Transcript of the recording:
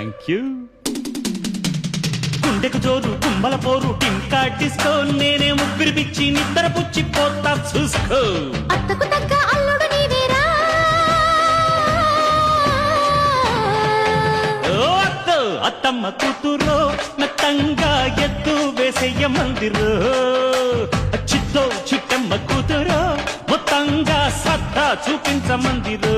Thank you. గుండెకు జోరు గుమ్మల పోరు టింకా డిస్కో నేనే ముగ్గురి పిచ్చి నిద్ర పుచ్చి పోతా చూసుకో. అత్తకు తగ్గ అల్లుడు నీవేరా. ఓ అత్త అత్తమ్మ కూతురో మెత్తంగా ఎత్తు వేసేయ మందిరో. చిత్తో చిట్టమ్మ కూతురో మొత్తంగా సత్తా చూపించమందిరో.